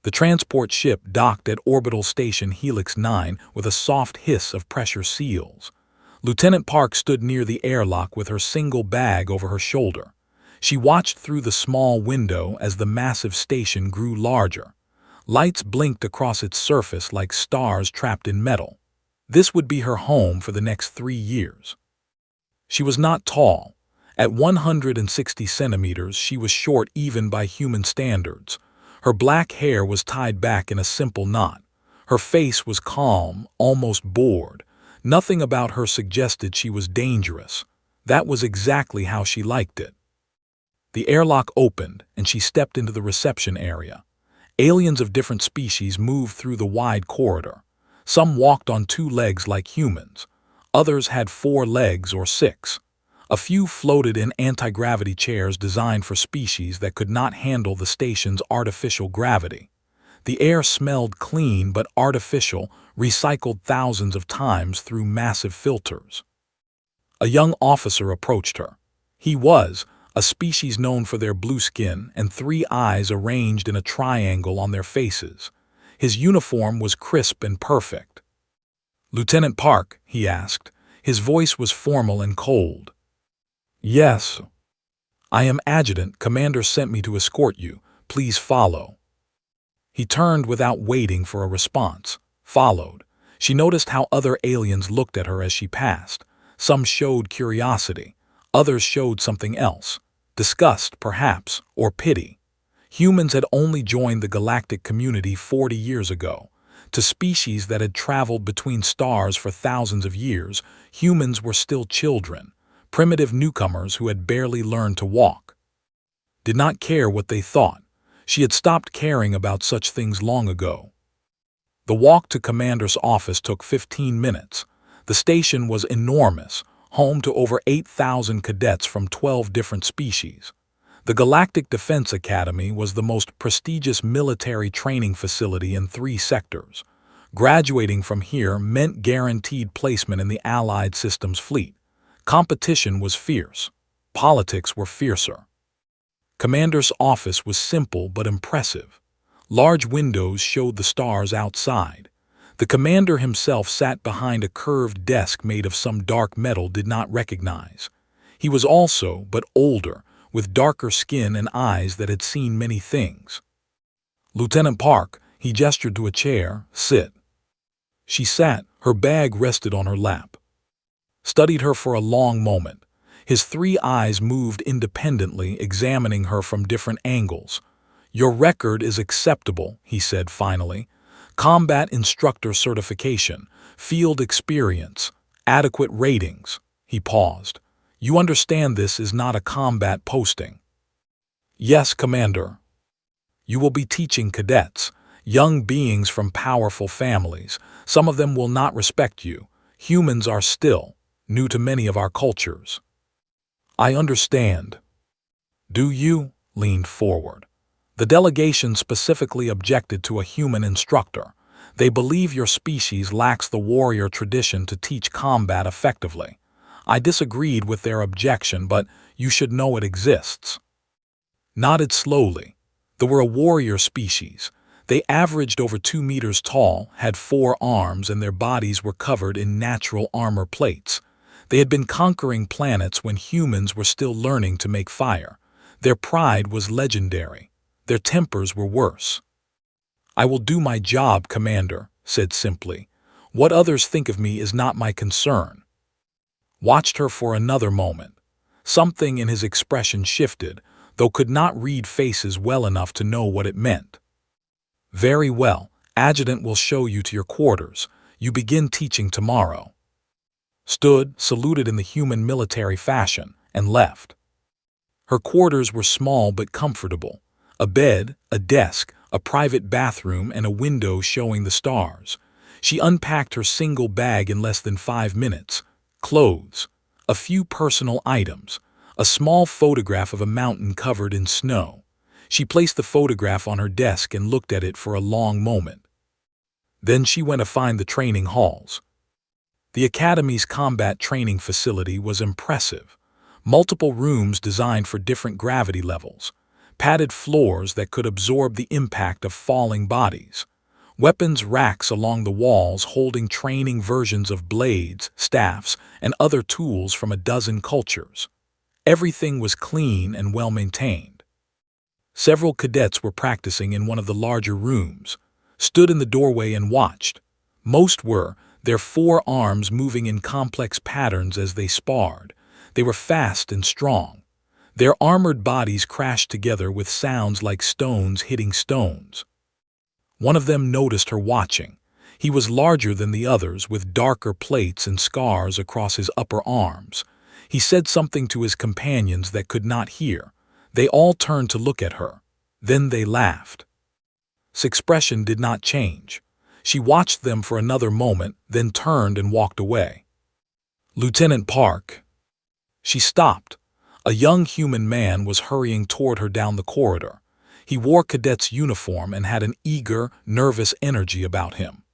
The transport ship docked at Orbital Station Helix 9 with a soft hiss of pressure seals. Lieutenant Park stood near the airlock with her single bag over her shoulder. She watched through the small window as the massive station grew larger. Lights blinked across its surface like stars trapped in metal. This would be her home for the next 3 years. She was not tall. At 160 centimeters, she was short even by human standards. Her black hair was tied back in a simple knot. Her face was calm, almost bored. Nothing about her suggested she was dangerous. That was exactly how she liked it. The airlock opened, and she stepped into the reception area. Aliens of different species moved through the wide corridor. Some walked on 2 legs like humans. Others had 4 legs or 6. A few floated in anti-gravity chairs designed for species that could not handle the station's artificial gravity. The air smelled clean but artificial, recycled thousands of times through massive filters. A young officer approached her. He was a species known for their blue skin and 3 eyes arranged in a triangle on their faces. His uniform was crisp and perfect. "Lieutenant Park," he asked. His voice was formal and cold. "Yes. I am Adjutant. Commander sent me to escort you. Please follow." He turned without waiting for a response. Followed. She noticed how other aliens looked at her as she passed. Some showed curiosity. Others showed something else. Disgust, perhaps, or pity. Humans had only joined the galactic community 40 years ago. To species that had traveled between stars for thousands of years, humans were still children, primitive newcomers who had barely learned to walk. Did not care what they thought. She had stopped caring about such things long ago. The walk to Commander's office took 15 minutes. The station was enormous, home to over 8,000 cadets from 12 different species. The Galactic Defense Academy was the most prestigious military training facility in 3 sectors. Graduating from here meant guaranteed placement in the Allied Systems fleet. Competition was fierce. Politics were fiercer. Commander's office was simple but impressive. Large windows showed the stars outside. The commander himself sat behind a curved desk made of some dark metal did not recognize. He was also, but older, with darker skin and eyes that had seen many things. "Lieutenant Park," he gestured to a chair, "sit." She sat, her bag rested on her lap. Studied her for a long moment. His 3 eyes moved independently, examining her from different angles. "Your record is acceptable," he said finally. "Combat instructor certification, field experience, adequate ratings." He paused. "You understand this is not a combat posting?" "Yes, Commander." "You will be teaching cadets, young beings from powerful families. Some of them will not respect you. Humans are still new to many of our cultures." "I understand." "Do you?" Leaned forward. The delegation specifically objected to a human instructor. They believe your species lacks the warrior tradition to teach combat effectively. I disagreed with their objection, but you should know it exists. Nodded slowly. They were a warrior species. They averaged over 2 meters tall, had 4 arms, and their bodies were covered in natural armor plates. They had been conquering planets when humans were still learning to make fire. Their pride was legendary. Their tempers were worse. "I will do my job, Commander," said simply. "What others think of me is not my concern." Watched her for another moment. Something in his expression shifted, though could not read faces well enough to know what it meant. "Very well. Adjutant will show you to your quarters. You begin teaching tomorrow." Stood, saluted in the human military fashion, and left. Her quarters were small but comfortable. A bed, a desk, a private bathroom, and a window showing the stars. She unpacked her single bag in less than 5 minutes. Clothes, a few personal items, a small photograph of a mountain covered in snow. She placed the photograph on her desk and looked at it for a long moment. Then she went to find the training halls. The Academy's combat training facility was impressive. Multiple rooms designed for different gravity levels. padded floors that could absorb the impact of falling bodies, weapons racks along the walls holding training versions of blades, staffs, and other tools from a dozen cultures. Everything was clean and well-maintained. Several cadets were practicing in one of the larger rooms, stood in the doorway and watched. Most were, their forearms moving in complex patterns as they sparred. They were fast and strong. Their armored bodies crashed together with sounds like stones hitting stones. One of them noticed her watching. He was larger than the others, with darker plates and scars across his upper arms. He said something to his companions that could not hear. They all turned to look at her. Then they laughed. His expression did not change. She watched them for another moment, then turned and walked away. "Lieutenant Park." She stopped. A young human man was hurrying toward her down the corridor. He wore Cadet's uniform and had an eager, nervous energy about him.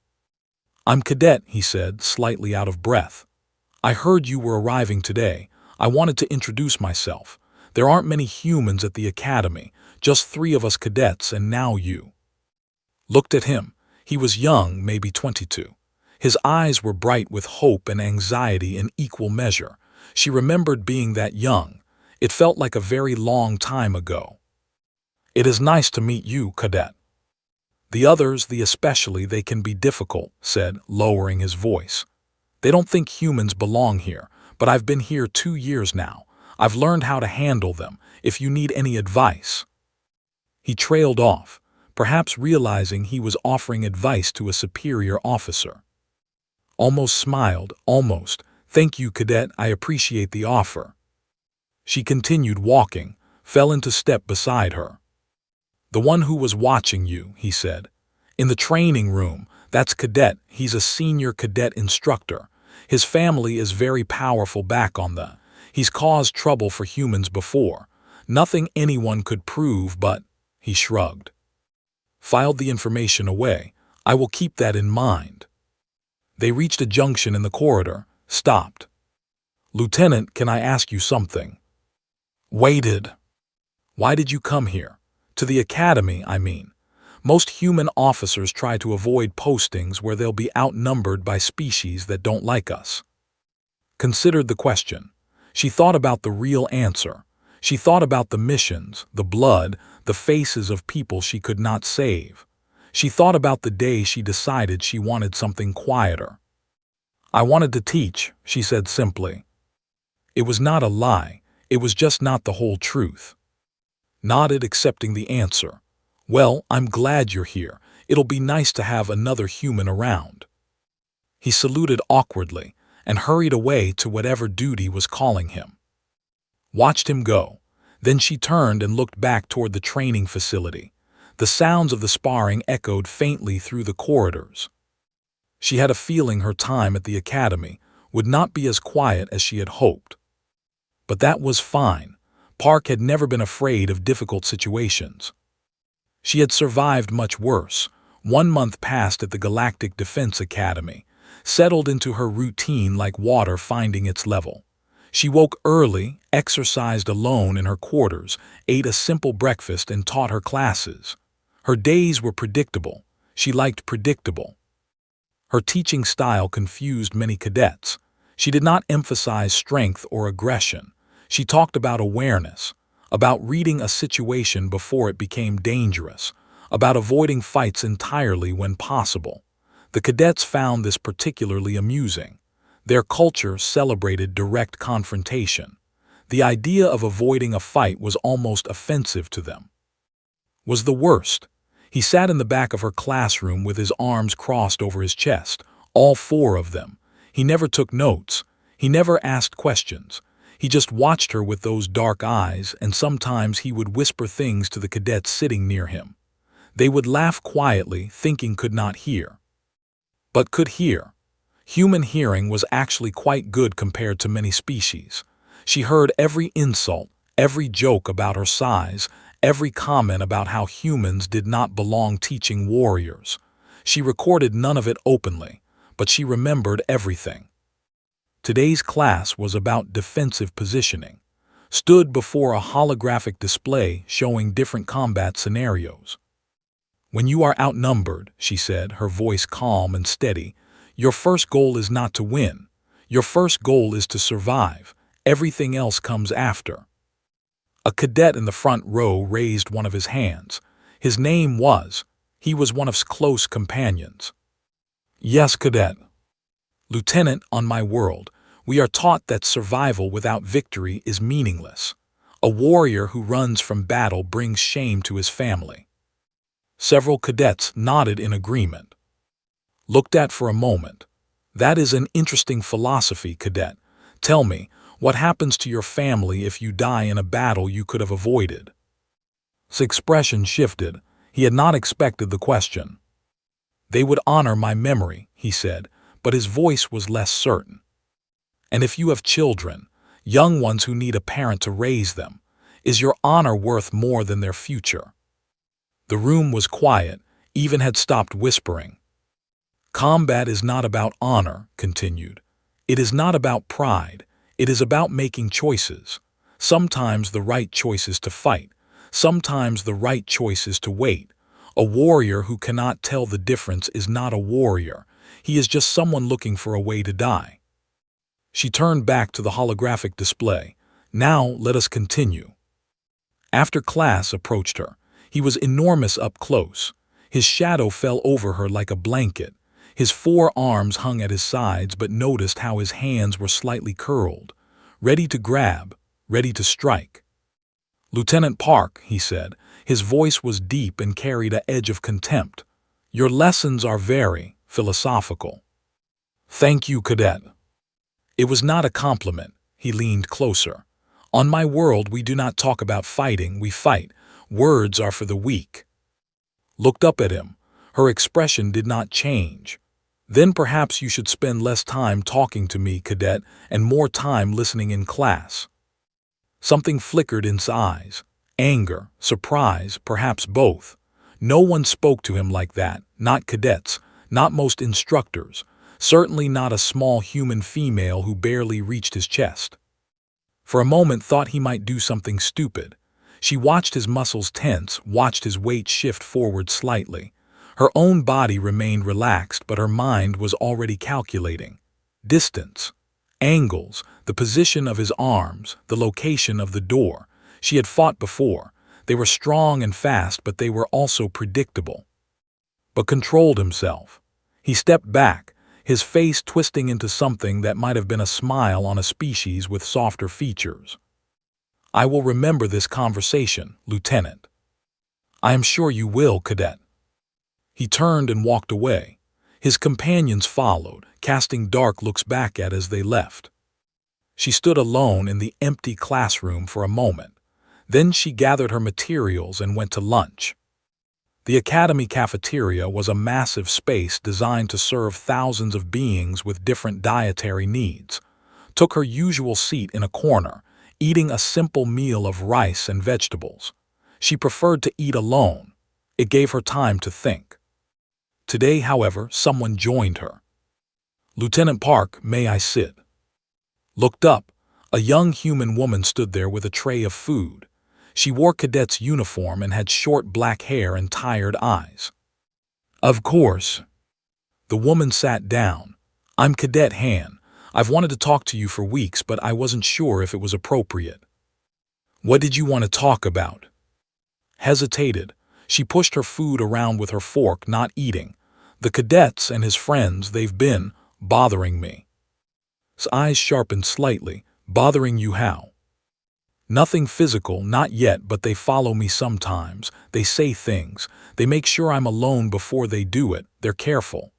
"I'm Cadet," he said, slightly out of breath. "I heard you were arriving today. I wanted to introduce myself. There aren't many humans at the academy, just 3 of us cadets, and now you." Looked at him. He was young, maybe 22. His eyes were bright with hope and anxiety in equal measure. She remembered being that young. It felt like a very long time ago. "It is nice to meet you, Cadet." "The others, especially, they can be difficult," said, lowering his voice. "They don't think humans belong here, but I've been here 2 years now. I've learned how to handle them, if you need any advice." He trailed off, perhaps realizing he was offering advice to a superior officer. Almost smiled, almost. "Thank you, Cadet, I appreciate the offer." She continued walking, fell into step beside her. "The one who was watching you," he said. "In the training room, that's Cadet. He's a senior cadet instructor. His family is very powerful back on the. He's caused trouble for humans before. Nothing anyone could prove, but," he shrugged. Filed the information away. "I will keep that in mind." They reached a junction in the corridor, stopped. "Lieutenant, can I ask you something?" Waited. "Why did you come here? To the academy, I mean. Most human officers try to avoid postings where they'll be outnumbered by species that don't like us." Considered the question. She thought about the real answer. She thought about the missions, the blood, the faces of people she could not save. She thought about the day she decided she wanted something quieter. "I wanted to teach," she said simply. It was not a lie. It was just not the whole truth. Nodded, accepting the answer. "Well, I'm glad you're here. It'll be nice to have another human around." He saluted awkwardly and hurried away to whatever duty was calling him. Watched him go. Then she turned and looked back toward the training facility. The sounds of the sparring echoed faintly through the corridors. She had a feeling her time at the academy would not be as quiet as she had hoped. But that was fine. Park had never been afraid of difficult situations. She had survived much worse. 1 month passed at the Galactic Defense Academy, settled into her routine like water finding its level. She woke early, exercised alone in her quarters, ate a simple breakfast and taught her classes. Her days were predictable. She liked predictable. Her teaching style confused many cadets. She did not emphasize strength or aggression. She talked about awareness, about reading a situation before it became dangerous, about avoiding fights entirely when possible. The cadets found this particularly amusing. Their culture celebrated direct confrontation. The idea of avoiding a fight was almost offensive to them. Was the worst. He sat in the back of her classroom with his arms crossed over his chest, all 4 of them. He never took notes. He never asked questions. He just watched her with those dark eyes, and sometimes he would whisper things to the cadets sitting near him. They would laugh quietly, thinking could not hear. But could hear. Human hearing was actually quite good compared to many species. She heard every insult, every joke about her size, every comment about how humans did not belong teaching warriors. She recorded none of it openly, but she remembered everything. Today's class was about defensive positioning. stood before a holographic display showing different combat scenarios. "When you are outnumbered," she said, her voice calm and steady, "your first goal is not to win. Your first goal is to survive. Everything else comes after." A cadet in the front row raised one of his hands. His name was. He was one of his close companions. "Yes, Cadet. Lieutenant, on my world, we are taught that survival without victory is meaningless. A warrior who runs from battle brings shame to his family." Several cadets nodded in agreement. Looked at for a moment. "That is an interesting philosophy, Cadet. Tell me, what happens to your family if you die in a battle you could have avoided?" His expression shifted. He had not expected the question. "They would honor my memory," he said, but his voice was less certain. "And if you have children, young ones who need a parent to raise them, is your honor worth more than their future?" The room was quiet, even had stopped whispering. "Combat is not about honor," continued. "It is not about pride. It is about making choices. Sometimes the right choice is to fight. Sometimes the right choice is to wait. A warrior who cannot tell the difference is not a warrior. He is just someone looking for a way to die." She turned back to the holographic display. "Now let us continue." After class approached her. He was enormous up close. His shadow fell over her like a blanket. His 4 arms hung at his sides, but noticed how his hands were slightly curled, ready to grab, ready to strike. "Lieutenant Park," he said. His voice was deep and carried an edge of contempt. "Your lessons are very philosophical." "Thank you, Cadet." It was not a compliment. He leaned closer. "On my world, we do not talk about fighting, we fight. Words are for the weak." Looked up at him. Her expression did not change. "Then perhaps you should spend less time talking to me, Cadet, and more time listening in class." Something flickered in his eyes. Anger, surprise, perhaps both. No one spoke to him like that, not cadets, not most instructors, certainly not a small human female who barely reached his chest. For a moment thought he might do something stupid. She watched his muscles tense, watched his weight shift forward slightly. Her own body remained relaxed, but her mind was already calculating. Distance, angles, the position of his arms, the location of the door. She had fought before. They were strong and fast, but they were also predictable. But controlled himself. He stepped back, his face twisting into something that might have been a smile on a species with softer features. "I will remember this conversation, Lieutenant." "I am sure you will, Cadet." He turned and walked away. His companions followed, casting dark looks back at as they left. She stood alone in the empty classroom for a moment. Then she gathered her materials and went to lunch. The academy cafeteria was a massive space designed to serve thousands of beings with different dietary needs. Took her usual seat in a corner, eating a simple meal of rice and vegetables. She preferred to eat alone. It gave her time to think. Today, however, someone joined her. "Lieutenant Park, may I sit?" Looked up. A young human woman stood there with a tray of food. She wore cadet's uniform and had short black hair and tired eyes. "Of course." The woman sat down. "I'm Cadet Han. I've wanted to talk to you for weeks, but I wasn't sure if it was appropriate." "What did you want to talk about?" Hesitated. She pushed her food around with her fork, not eating. "The cadets and his friends, they've been bothering me." His eyes sharpened slightly. "Bothering you how?" "Nothing physical, not yet, but they follow me sometimes. They say things. They make sure I'm alone before they do it. They're careful."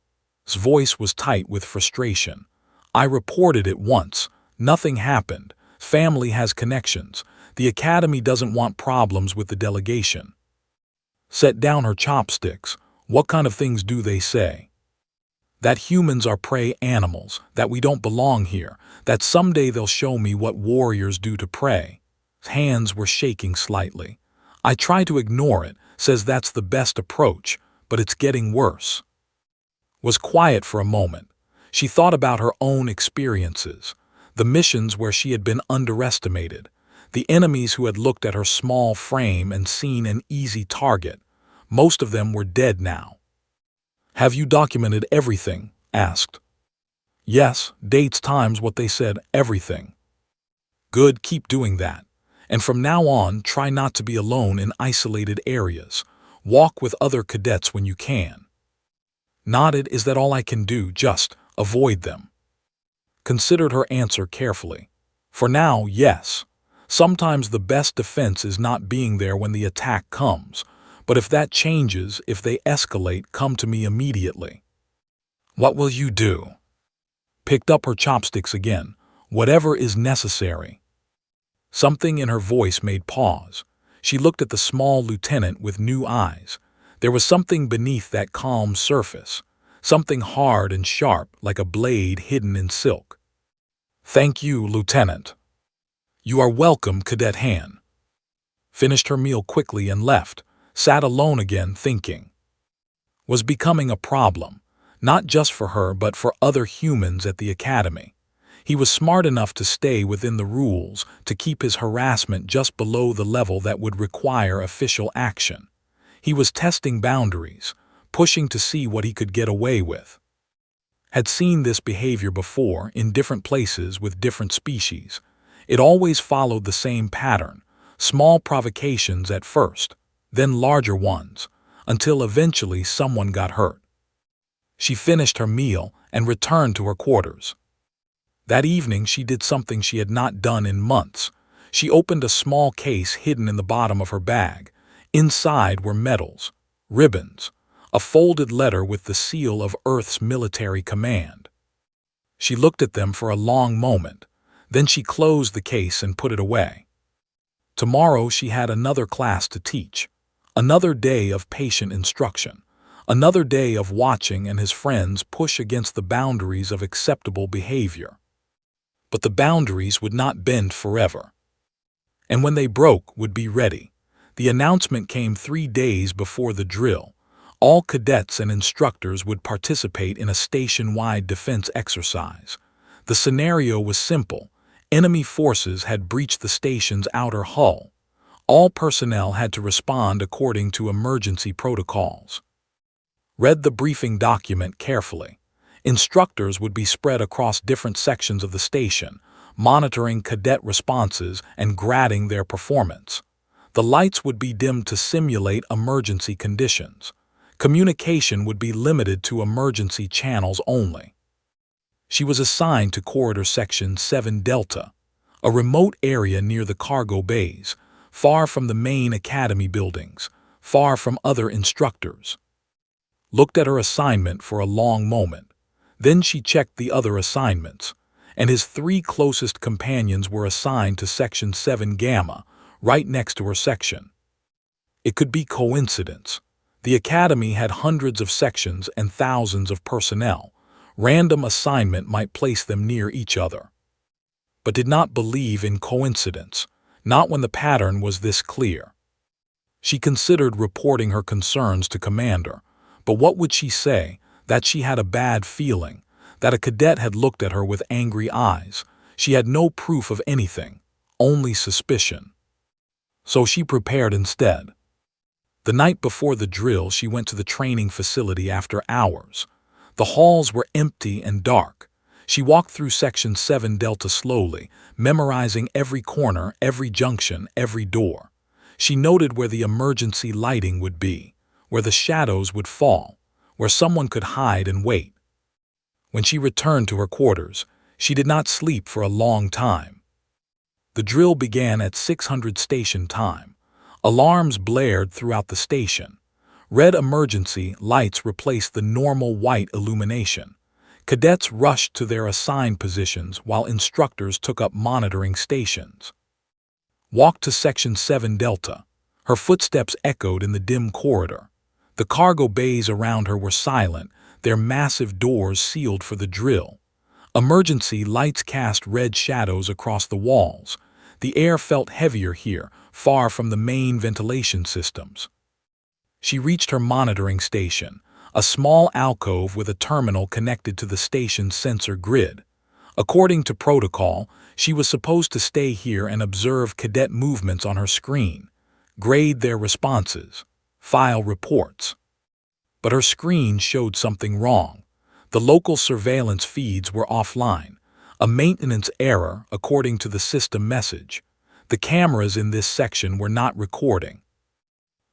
His voice was tight with frustration. "I reported it once. Nothing happened. Family has connections. The academy doesn't want problems with the delegation." Set down her chopsticks. "What kind of things do they say?" "That humans are prey animals, that we don't belong here, that someday they'll show me what warriors do to prey." His hands were shaking slightly. "I try to ignore it, says that's the best approach, but it's getting worse." Was quiet for a moment. She thought about her own experiences, the missions where she had been underestimated, The enemies who had looked at her small frame and seen an easy target, most of them were dead now. "Have you documented everything?" asked. "Yes, dates, times, what they said, everything." "Good, keep doing that. And from now on, try not to be alone in isolated areas. Walk with other cadets when you can." Nodded. "Is that all I can do? Just avoid them?" Considered her answer carefully. "For now, yes. Sometimes the best defense is not being there when the attack comes. But if that changes, if they escalate, come to me immediately." "What will you do?" Picked up her chopsticks again. "Whatever is necessary." Something in her voice made pause. She looked at the small lieutenant with new eyes. There was something beneath that calm surface, something hard and sharp like a blade hidden in silk. "Thank you, Lieutenant." "You are welcome, Cadet Han." Finished her meal quickly and left, sat alone again thinking. Was becoming a problem, not just for her but for other humans at the academy. He was smart enough to stay within the rules, to keep his harassment just below the level that would require official action. He was testing boundaries, pushing to see what he could get away with. Had seen this behavior before in different places with different species. It always followed the same pattern, small provocations at first, then larger ones, until eventually someone got hurt. She finished her meal and returned to her quarters. That evening she did something she had not done in months. She opened a small case hidden in the bottom of her bag. Inside were medals, ribbons, a folded letter with the seal of Earth's military command. She looked at them for a long moment, then she closed the case and put it away. Tomorrow she had another class to teach, another day of patient instruction, another day of watching and his friends push against the boundaries of acceptable behavior. But the boundaries would not bend forever. And when they broke, would be ready. The announcement came 3 days before the drill. All cadets and instructors would participate in a station-wide defense exercise. The scenario was simple. Enemy forces had breached the station's outer hull. All personnel had to respond according to emergency protocols. Read the briefing document carefully. Instructors would be spread across different sections of the station, monitoring cadet responses and grading their performance. The lights would be dimmed to simulate emergency conditions. Communication would be limited to emergency channels only. She was assigned to Corridor Section 7 Delta, a remote area near the cargo bays, far from the main academy buildings, far from other instructors. Looked at her assignment for a long moment. Then she checked the other assignments, and his 3 closest companions were assigned to Section 7 Gamma, right next to her section. It could be coincidence. The academy had hundreds of sections and thousands of personnel. Random assignment might place them near each other. But did not believe in coincidence, not when the pattern was this clear. She considered reporting her concerns to Commander, but what would she say? That she had a bad feeling, that a cadet had looked at her with angry eyes. She had no proof of anything, only suspicion. So she prepared instead. The night before the drill, she went to the training facility after hours. The halls were empty and dark. She walked through Section 7 Delta slowly, memorizing every corner, every junction, every door. She noted where the emergency lighting would be, where the shadows would fall, where someone could hide and wait. When she returned to her quarters, she did not sleep for a long time. The drill began at 600 station time. Alarms blared throughout the station. Red emergency lights replaced the normal white illumination. Cadets rushed to their assigned positions while instructors took up monitoring stations. Walked to Section 7 Delta. Her footsteps echoed in the dim corridor. The cargo bays around her were silent, their massive doors sealed for the drill. Emergency lights cast red shadows across the walls. The air felt heavier here, far from the main ventilation systems. She reached her monitoring station, a small alcove with a terminal connected to the station's sensor grid. According to protocol, she was supposed to stay here and observe cadet movements on her screen, grade their responses, file reports. But her screen showed something wrong. The local surveillance feeds were offline, a maintenance error according to the system message. The cameras in this section were not recording.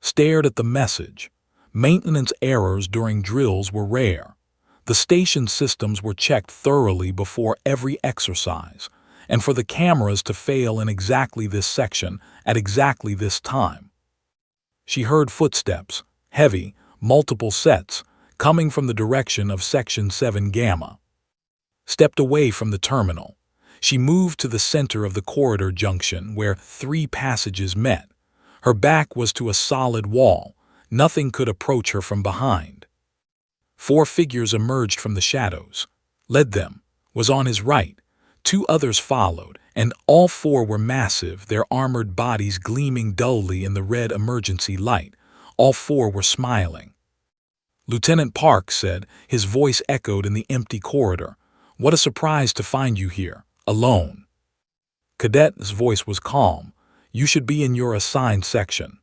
Stared at the message. Maintenance errors during drills were rare. The station systems were checked thoroughly before every exercise, and for the cameras to fail in exactly this section at exactly this time. She heard footsteps, heavy, multiple sets, coming from the direction of Section 7 Gamma. Stepped away from the terminal. She moved to the center of the corridor junction where 3 passages met. Her back was to a solid wall. Nothing could approach her from behind. 4 figures emerged from the shadows. Led them, was on his right. 2 others followed, and all 4 were massive, their armored bodies gleaming dully in the red emergency light. All 4 were smiling. Lieutenant Park said, his voice echoed in the empty corridor. "What a surprise to find you here, alone." Cadet's voice was calm. "You should be in your assigned section."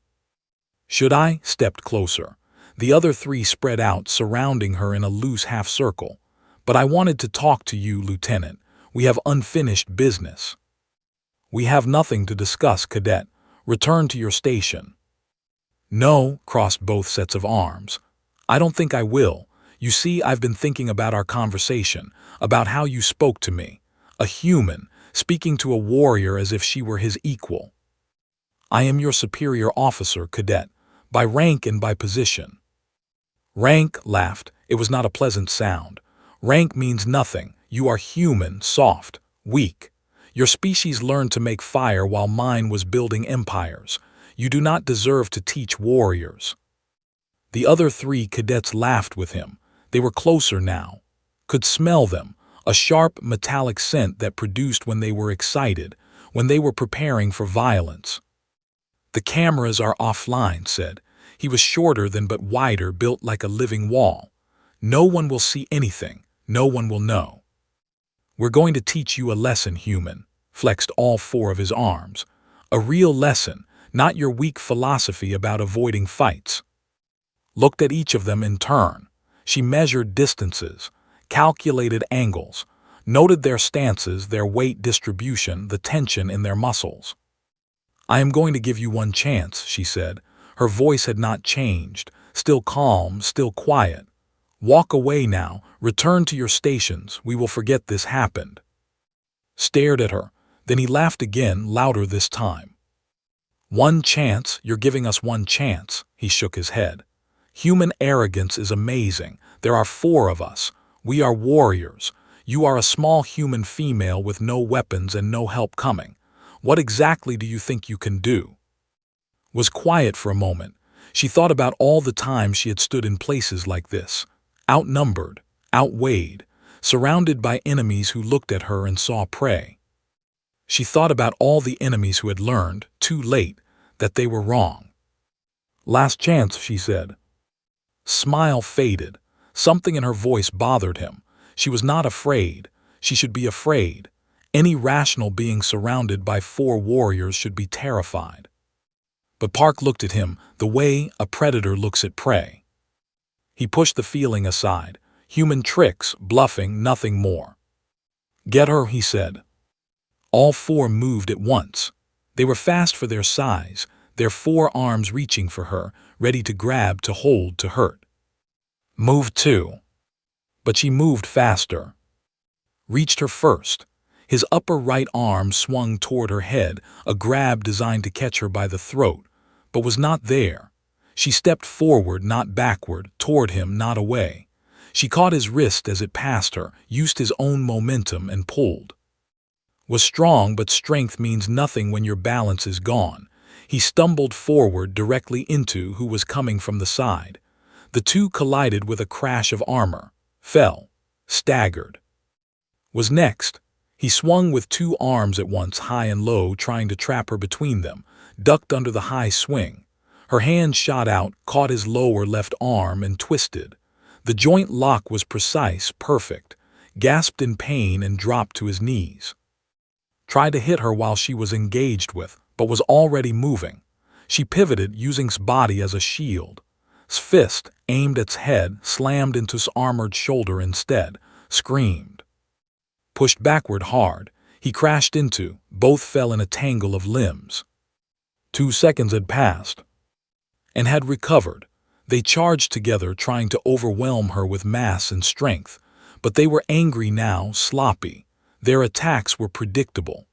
"Should I?" Stepped closer. The other 3 spread out, surrounding her in a loose half-circle. "But I wanted to talk to you, Lieutenant. We have unfinished business." "We have nothing to discuss, Cadet. Return to your station." "No," crossed both sets of arms. "I don't think I will. You see, I've been thinking about our conversation, about how you spoke to me. A human, speaking to a warrior as if she were his equal." "I am your superior officer, Cadet, by rank and by position." "Rank," laughed. It was not a pleasant sound. "Rank means nothing. You are human, soft, weak. Your species learned to make fire while mine was building empires. You do not deserve to teach warriors." The other 3 cadets laughed with him. They were closer now. Could smell them, a sharp metallic scent that produced when they were excited, when they were preparing for violence. "The cameras are offline," said. He was shorter than but wider, built like a living wall. "No one will see anything. No one will know." "We're going to teach you a lesson, human," flexed all 4 of his arms. "A real lesson, not your weak philosophy about avoiding fights." Looked at each of them in turn. She measured distances, calculated angles, noted their stances, their weight distribution, the tension in their muscles. "I am going to give you one chance," she said. Her voice had not changed, still calm, still quiet. "Walk away now, return to your stations, we will forget this happened." Stared at her, then he laughed again, louder this time. "One chance, you're giving us one chance," he shook his head. "Human arrogance is amazing. There are 4 of us. We are warriors. You are a small human female with no weapons and no help coming. What exactly do you think you can do?" Was quiet for a moment. She thought about all the times she had stood in places like this, outnumbered, outweighed, surrounded by enemies who looked at her and saw prey. She thought about all the enemies who had learned, too late, that they were wrong. "Last chance," she said. Smile faded. Something in her voice bothered him. She was not afraid. She should be afraid. Any rational being surrounded by 4 warriors should be terrified. But Park looked at him the way a predator looks at prey. He pushed the feeling aside. Human tricks, bluffing, nothing more. "Get her," he said. All 4 moved at once. They were fast for their size, their 4 arms reaching for her, ready to grab, to hold, to hurt. "Move too." But she moved faster. Reached her first. His upper right arm swung toward her head, a grab designed to catch her by the throat, but was not there. She stepped forward, not backward, toward him, not away. She caught his wrist as it passed her, used his own momentum, and pulled. Was strong, but strength means nothing when your balance is gone. He stumbled forward directly into who was coming from the side. The 2 collided with a crash of armor, fell, staggered. Was next. He swung with 2 arms at once, high and low, trying to trap her between them, ducked under the high swing. Her hand shot out, caught his lower left arm, and twisted. The joint lock was precise, perfect. gasped in pain and dropped to his knees. Tried to hit her while she was engaged with, but was already moving. She pivoted, using his body as a shield. His fist, aimed at his head, slammed into his armored shoulder instead, screamed. Pushed backward hard, he crashed into, both fell in a tangle of limbs. 2 seconds had passed and had recovered. They charged together, trying to overwhelm her with mass and strength, but they were angry now, sloppy. Their attacks were predictable.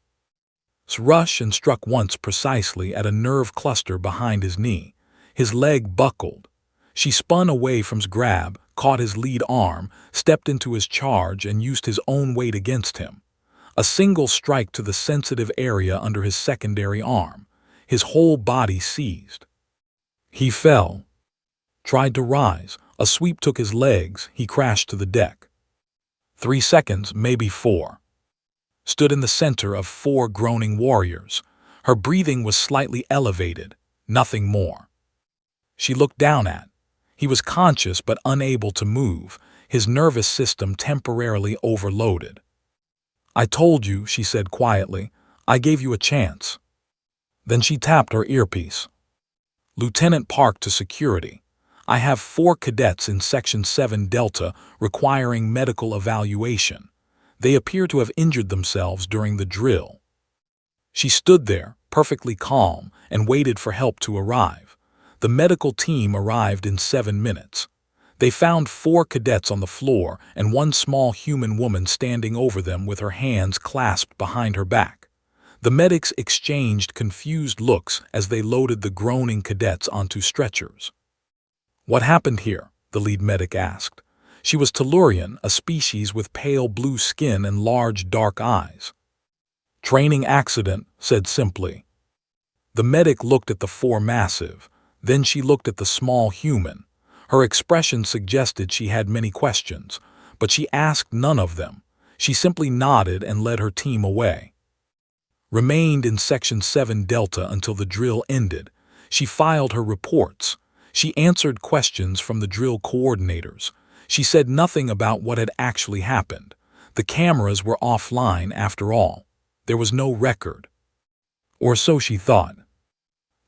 Rush and struck once precisely at a nerve cluster behind his knee. His leg buckled. She spun away from his grab, caught his lead arm, stepped into his charge, and used his own weight against him. A single strike to the sensitive area under his secondary arm. His whole body seized. He fell. Tried to rise. A sweep took his legs. He crashed to the deck. 3 seconds, maybe 4. Stood in the center of 4 groaning warriors. Her breathing was slightly elevated, nothing more. She looked down at. He was conscious but unable to move, his nervous system temporarily overloaded. "I told you," she said quietly. "I gave you a chance." Then she tapped her earpiece. "Lieutenant Park to security. I have 4 cadets in Section 7 Delta requiring medical evaluation. They appear to have injured themselves during the drill." She stood there, perfectly calm, and waited for help to arrive. The medical team arrived in 7 minutes. They found 4 cadets on the floor and 1 small human woman standing over them with her hands clasped behind her back. The medics exchanged confused looks as they loaded the groaning cadets onto stretchers. "What happened here?" the lead medic asked. She was Tellurian, a species with pale blue skin and large dark eyes. "Training accident," said simply. The medic looked at the 4 massive. Then she looked at the small human. Her expression suggested she had many questions, but she asked none of them. She simply nodded and led her team away. Remained in Section 7 Delta until the drill ended. She filed her reports. She answered questions from the drill coordinators. She said nothing about what had actually happened. The cameras were offline after all. There was no record. Or so she thought.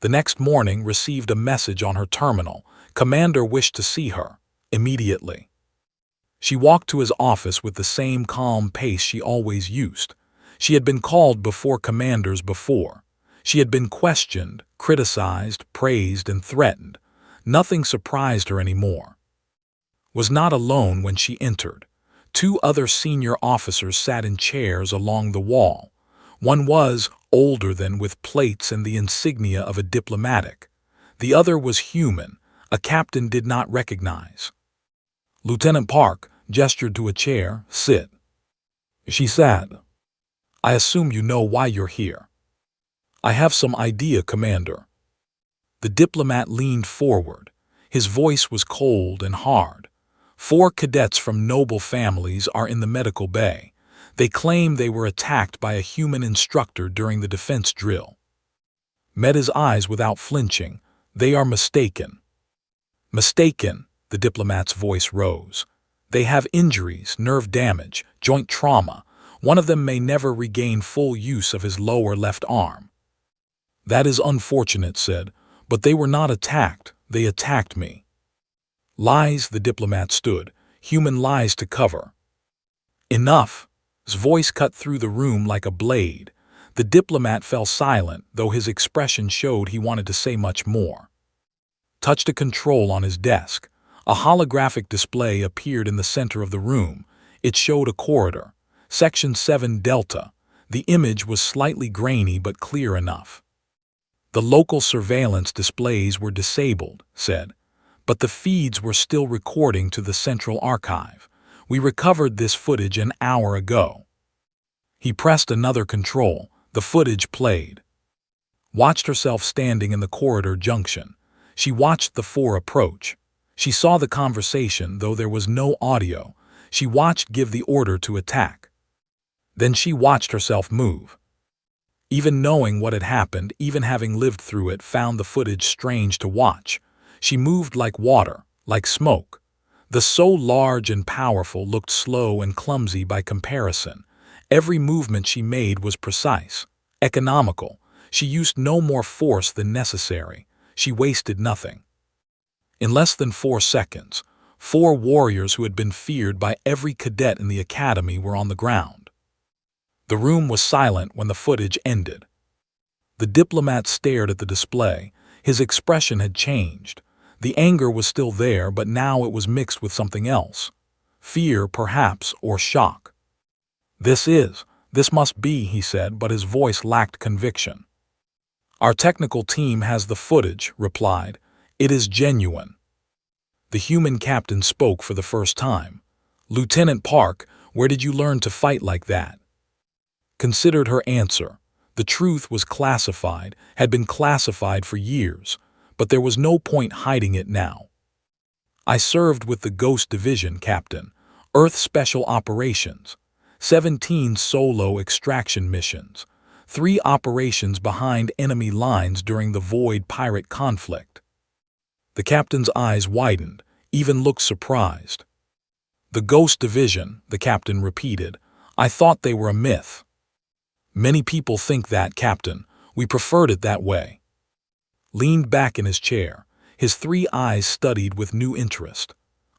The next morning received a message on her terminal. Commander wished to see her, immediately. She walked to his office with the same calm pace she always used. She had been called before commanders before. She had been questioned, criticized, praised, and threatened. Nothing surprised her anymore. Was not alone when she entered. 2 other senior officers sat in chairs along the wall. One was older than, with plates and the insignia of a diplomatic. The other was human, a captain did not recognize. "Lieutenant Park," gestured to a chair, "sit." She sat. "I assume you know why you're here." "I have some idea, Commander." The diplomat leaned forward. His voice was cold and hard. 4 cadets from noble families are in the medical bay. They claim they were attacked by a human instructor during the defense drill. Met his eyes without flinching. "They are mistaken." "Mistaken," the diplomat's voice rose. "They have injuries, nerve damage, joint trauma. One of them may never regain full use of his lower left arm." "That is unfortunate," said, "but they were not attacked. They attacked me." "Lies," the diplomat stood. "Human lies to cover." "Enough." His voice cut through the room like a blade. The diplomat fell silent, though his expression showed he wanted to say much more. Touched a control on his desk. A holographic display appeared in the center of the room. It showed a corridor. Section 7 Delta. The image was slightly grainy but clear enough. "The local surveillance displays were disabled," said, "but the feeds were still recording to the central archive. We recovered this footage an hour ago." He pressed another control. The footage played. Watched herself standing in the corridor junction. She watched the 4 approach. She saw the conversation, though there was no audio. She watched give the order to attack. Then she watched herself move. Even knowing what had happened, even having lived through it, found the footage strange to watch. She moved like water, like smoke. The so large and powerful looked slow and clumsy by comparison. Every movement she made was precise, economical. She used no more force than necessary. She wasted nothing. In less than 4 seconds, 4 warriors who had been feared by every cadet in the academy were on the ground. The room was silent when the footage ended. The diplomat stared at the display. His expression had changed. The anger was still there, but now it was mixed with something else. Fear, perhaps, or shock. This must be, he said, but his voice lacked conviction. Our technical team has the footage, replied. It is genuine. The human captain spoke for the first time. Lieutenant Park, where did you learn to fight like that? Considered her answer. The truth was classified, had been classified for years, but there was no point hiding it now. I served with the Ghost Division, Captain. Earth Special Operations. 17 solo extraction missions. 3 operations behind enemy lines during the Void pirate conflict. The captain's eyes widened, even looked surprised. The Ghost Division, the captain repeated. I thought they were a myth. Many people think that, Captain. We preferred it that way. Leaned back in his chair, his 3 eyes studied with new interest.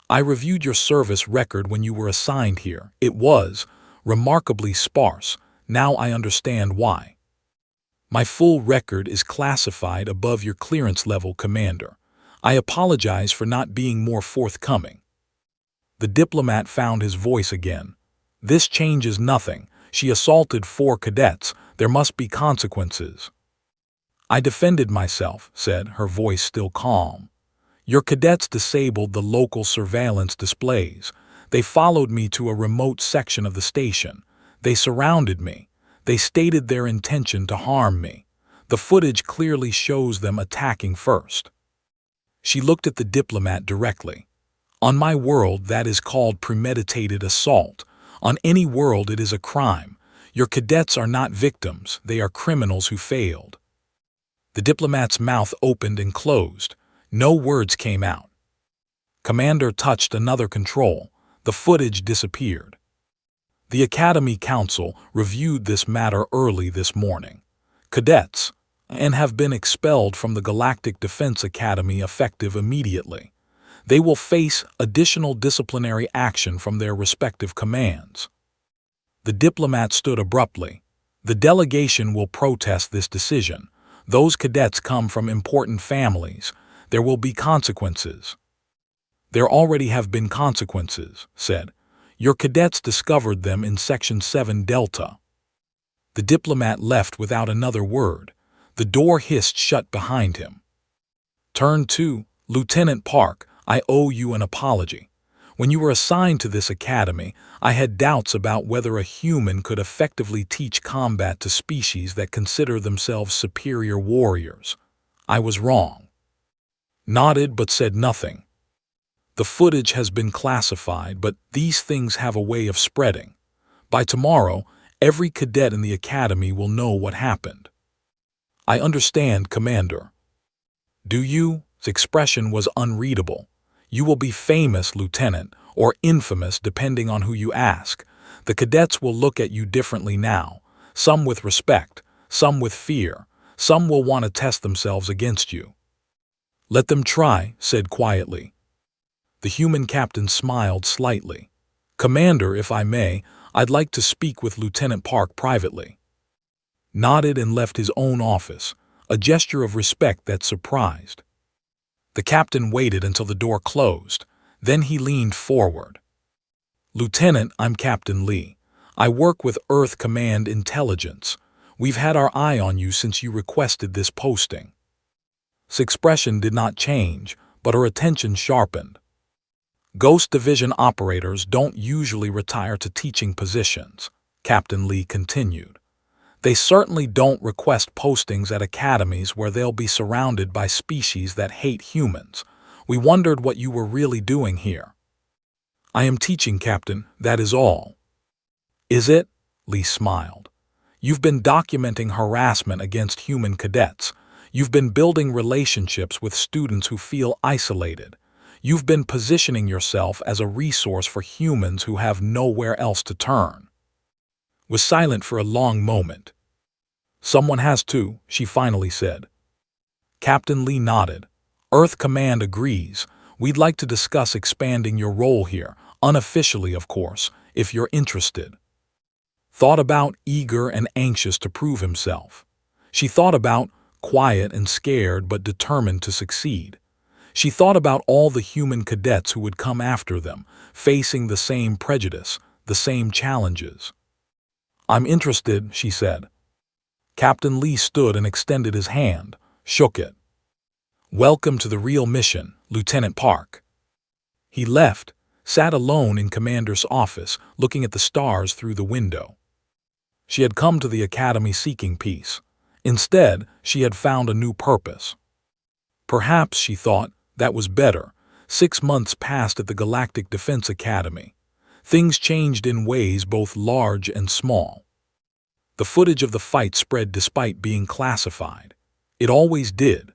I reviewed your service record when you were assigned here. It was remarkably sparse. Now I understand why. My full record is classified above your clearance level, Commander. I apologize for not being more forthcoming. The diplomat found his voice again. This changes nothing. She assaulted 4 cadets. There must be consequences. I defended myself, said, her voice still calm. Your cadets disabled the local surveillance displays. They followed me to a remote section of the station. They surrounded me. They stated their intention to harm me. The footage clearly shows them attacking first. She looked at the diplomat directly. On my world, that is called premeditated assault. On any world, it is a crime. Your cadets are not victims. They are criminals who failed. The diplomat's mouth opened and closed. No words came out. Commander touched another control. The footage disappeared. The Academy Council reviewed this matter early this morning. Cadets, and have been expelled from the Galactic Defense Academy effective immediately. They will face additional disciplinary action from their respective commands. The diplomat stood abruptly. The delegation will protest this decision. Those cadets come from important families. There will be consequences. There already have been consequences, said. Your cadets discovered them in Section 7 Delta. The diplomat left without another word. The door hissed shut behind him. Turn 2, Lieutenant Park, I owe you an apology. When you were assigned to this academy, I had doubts about whether a human could effectively teach combat to species that consider themselves superior warriors. I was wrong. Nodded but said nothing. The footage has been classified, but these things have a way of spreading. By tomorrow, every cadet in the academy will know what happened. I understand, Commander. Do you? His expression was unreadable. You will be famous, Lieutenant, or infamous depending on who you ask. The cadets will look at you differently now, some with respect, some with fear, some will want to test themselves against you. Let them try, said quietly. The human captain smiled slightly. Commander, if I may, I'd like to speak with Lieutenant Park privately. Nodded and left his own office, a gesture of respect that surprised. The captain waited until the door closed. Then he leaned forward. Lieutenant, I'm Captain Lee. I work with Earth Command Intelligence. We've had our eye on you since you requested this posting. His expression did not change, but her attention sharpened. Ghost Division operators don't usually retire to teaching positions, Captain Lee continued. They certainly don't request postings at academies where they'll be surrounded by species that hate humans. We wondered what you were really doing here. I am teaching, Captain, that is all. Is it? Lee smiled. You've been documenting harassment against human cadets. You've been building relationships with students who feel isolated. You've been positioning yourself as a resource for humans who have nowhere else to turn. Was silent for a long moment. Someone has to, she finally said. Captain Lee nodded. Earth Command agrees. We'd like to discuss expanding your role here, unofficially of course, if you're interested. Thought about, eager and anxious to prove himself. She thought about, quiet and scared but determined to succeed. She thought about all the human cadets who would come after them, facing the same prejudice, the same challenges. I'm interested, she said. Captain Lee stood and extended his hand, shook it. Welcome to the real mission, Lieutenant Park. He left, sat alone in Commander's office, looking at the stars through the window. She had come to the Academy seeking peace. Instead, she had found a new purpose. Perhaps, she thought, that was better. 6 months passed at the Galactic Defense Academy. Things changed in ways both large and small. The footage of the fight spread despite being classified. It always did.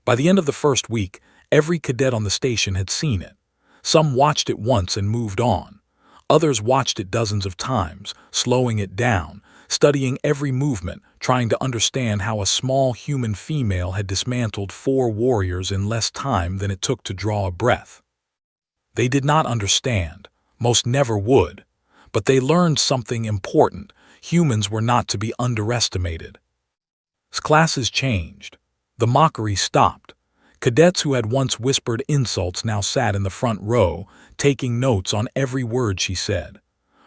By the end of the first week, every cadet on the station had seen it. Some watched it once and moved on. Others watched it dozens of times, slowing it down, studying every movement, trying to understand how a small human female had dismantled 4 warriors in less time than it took to draw a breath. They did not understand, most never would, but they learned something important. Humans were not to be underestimated. Classes changed. The mockery stopped. Cadets who had once whispered insults now sat in the front row, taking notes on every word she said.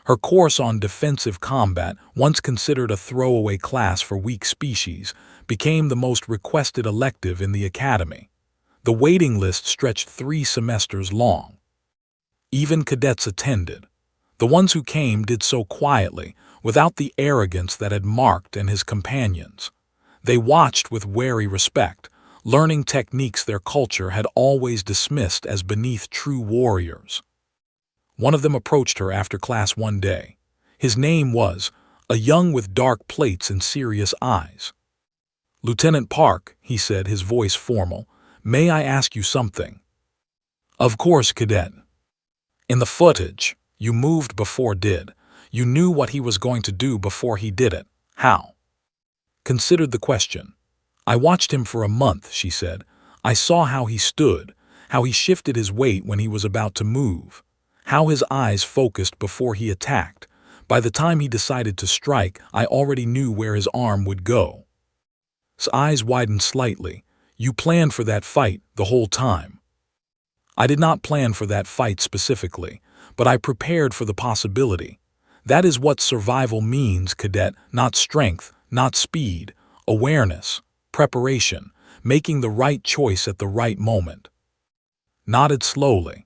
Her course on defensive combat, once considered a throwaway class for weak species, became the most requested elective in the academy. The waiting list stretched 3 semesters long. Even cadets attended. The ones who came did so quietly, without the arrogance that had marked and his companions. They watched with wary respect, learning techniques their culture had always dismissed as beneath true warriors. One of them approached her after class one day. His name was, a young with dark plates and serious eyes. Lieutenant Park, he said, his voice formal, may I ask you something? Of course, Cadet. In the footage, you moved before did. You knew what he was going to do before he did it. How? Considered the question. I watched him for a month, she said. I saw how he stood, how he shifted his weight when he was about to move, how his eyes focused before he attacked. By the time he decided to strike, I already knew where his arm would go. His eyes widened slightly. You planned for that fight the whole time. I did not plan for that fight specifically, but I prepared for the possibility. That is what survival means, Cadet, not strength, not speed, awareness, preparation, making the right choice at the right moment. Nodded slowly.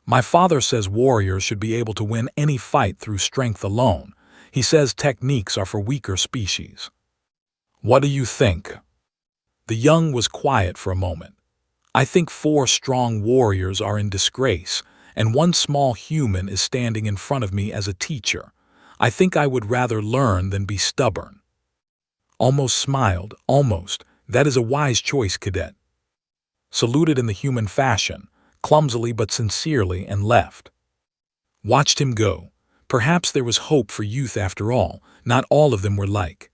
My father says warriors should be able to win any fight through strength alone. He says techniques are for weaker species. What do you think? The young was quiet for a moment. I think 4 strong warriors are in disgrace, and 1 small human is standing in front of me as a teacher. I think I would rather learn than be stubborn. Almost smiled, almost. That is a wise choice, Cadet. Saluted in the human fashion, clumsily but sincerely, and left. Watched him go. Perhaps there was hope for youth after all. Not all of them were like.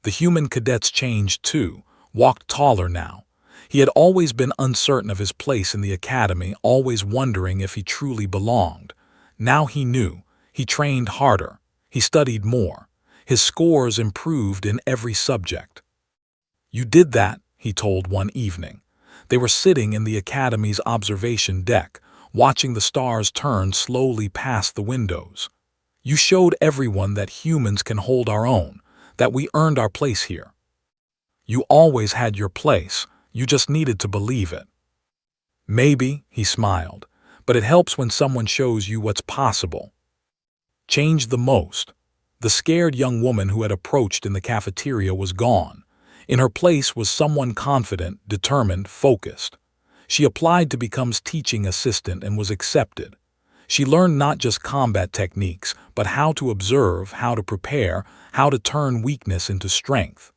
The human cadets changed too, walked taller now. He had always been uncertain of his place in the academy, always wondering if he truly belonged. Now he knew. He trained harder. He studied more. His scores improved in every subject. You did that, he told one evening. They were sitting in the academy's observation deck, watching the stars turn slowly past the windows. You showed everyone that humans can hold our own, that we earned our place here. You always had your place, you just needed to believe it. Maybe, he smiled, but it helps when someone shows you what's possible. Changed the most. The scared young woman who had approached in the cafeteria was gone. In her place was someone confident, determined, focused. She applied to become teaching assistant and was accepted. She learned not just combat techniques, but how to observe, how to prepare, how to turn weakness into strength.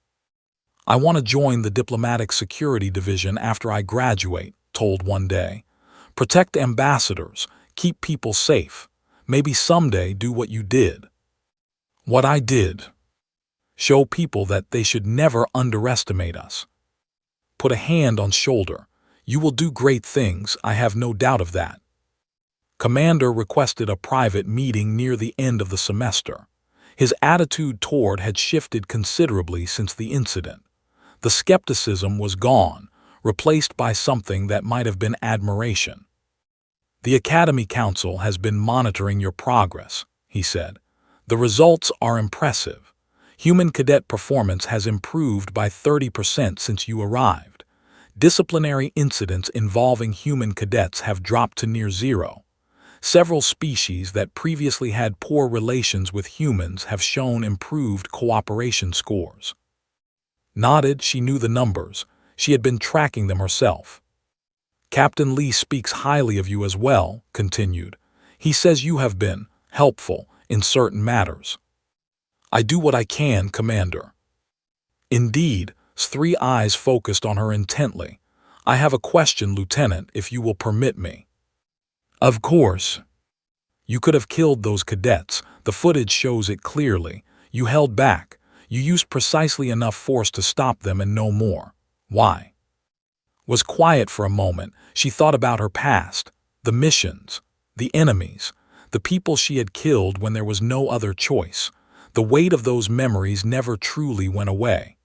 I want to join the diplomatic security division after I graduate, told one day. Protect ambassadors, keep people safe. Maybe someday do what you did. What I did. Show people that they should never underestimate us. Put a hand on shoulder. You will do great things, I have no doubt of that. Commander requested a private meeting near the end of the semester. His attitude toward had shifted considerably since the incident. The skepticism was gone, replaced by something that might have been admiration. The Academy Council has been monitoring your progress, he said. The results are impressive. Human cadet performance has improved by 30% since you arrived. Disciplinary incidents involving human cadets have dropped to near zero. Several species that previously had poor relations with humans have shown improved cooperation scores. Nodded, she knew the numbers. She had been tracking them herself. Captain Lee speaks highly of you as well, continued. He says you have been helpful in certain matters. I do what I can, Commander. Indeed, three eyes focused on her intently. I have a question, Lieutenant, if you will permit me. Of course. You could have killed those cadets. The footage shows it clearly. You held back. You used precisely enough force to stop them and no more. Why? Was quiet for a moment. She thought about her past, the missions, the enemies, the people she had killed when there was no other choice. The weight of those memories never truly went away.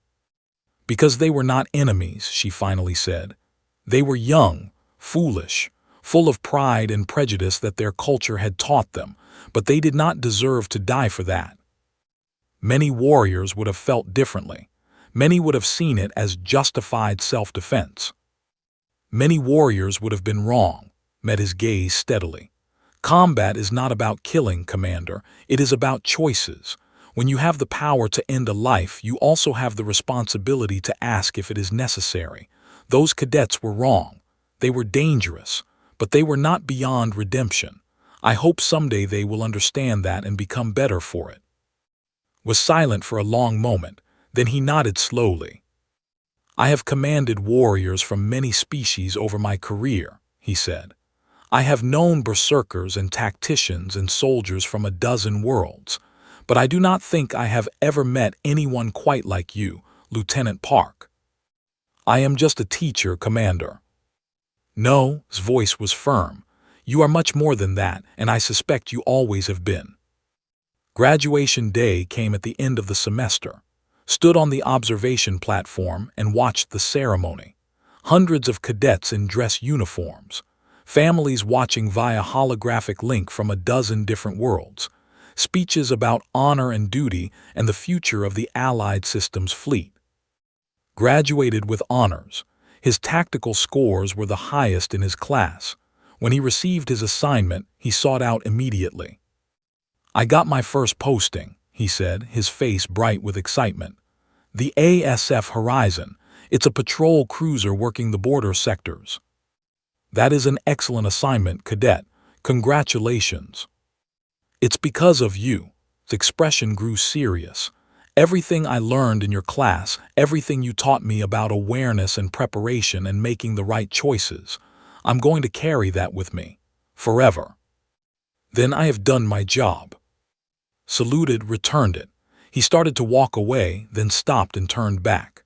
Because they were not enemies, she finally said. They were young, foolish, full of pride and prejudice that their culture had taught them, but they did not deserve to die for that. Many warriors would have felt differently. Many would have seen it as justified self-defense. Many warriors would have been wrong, met his gaze steadily. Combat is not about killing, Commander. It is about choices. When you have the power to end a life, you also have the responsibility to ask if it is necessary. Those cadets were wrong. They were dangerous, but they were not beyond redemption. I hope someday they will understand that and become better for it. Was silent for a long moment, then he nodded slowly. I have commanded warriors from many species over my career, he said. I have known berserkers and tacticians and soldiers from a dozen worlds, but I do not think I have ever met anyone quite like you, Lieutenant Park. I am just a teacher, Commander. No, his voice was firm. You are much more than that, and I suspect you always have been. Graduation day came at the end of the semester. Stood on the observation platform and watched the ceremony. Hundreds of cadets in dress uniforms. Families watching via holographic link from a dozen different worlds. Speeches about honor and duty and the future of the Allied Systems fleet. Graduated with honors. His tactical scores were the highest in his class. When he received his assignment, he sought out immediately. I got my first posting, he said, his face bright with excitement. The ASF Horizon. It's a patrol cruiser working the border sectors. That is an excellent assignment, Cadet. Congratulations. It's because of you. His expression grew serious. Everything I learned in your class, everything you taught me about awareness and preparation and making the right choices, I'm going to carry that with me. Forever. Then I have done my job. Saluted, returned it. He started to walk away, then stopped and turned back.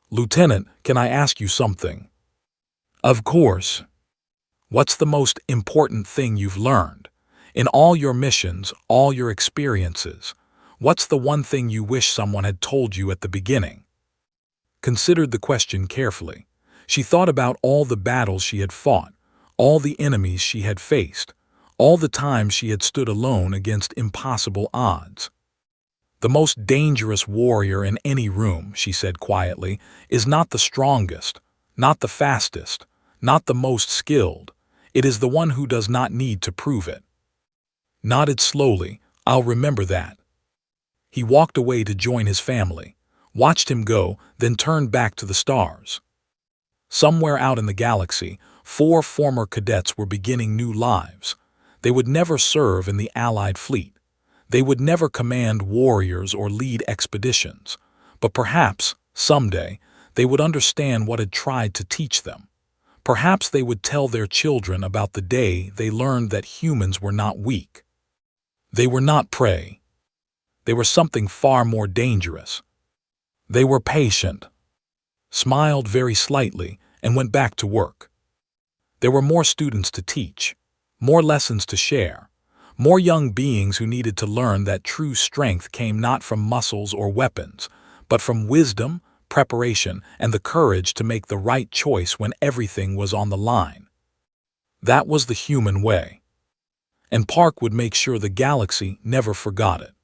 Lieutenant, can I ask you something? Of course. What's the most important thing you've learned? In all your missions, all your experiences, what's the one thing you wish someone had told you at the beginning? Considered the question carefully. She thought about all the battles she had fought, all the enemies she had faced, all the times she had stood alone against impossible odds. The most dangerous warrior in any room, she said quietly, is not the strongest, not the fastest, not the most skilled. It is the one who does not need to prove it. Nodded slowly. I'll remember that. He walked away to join his family, watched him go, then turned back to the stars. Somewhere out in the galaxy, 4 former cadets were beginning new lives. They would never serve in the Allied fleet. They would never command warriors or lead expeditions. But perhaps, someday, they would understand what had tried to teach them. Perhaps they would tell their children about the day they learned that humans were not weak. They were not prey. They were something far more dangerous. They were patient, smiled very slightly, and went back to work. There were more students to teach, more lessons to share, more young beings who needed to learn that true strength came not from muscles or weapons, but from wisdom, preparation, and the courage to make the right choice when everything was on the line. That was the human way. And Park would make sure the galaxy never forgot it.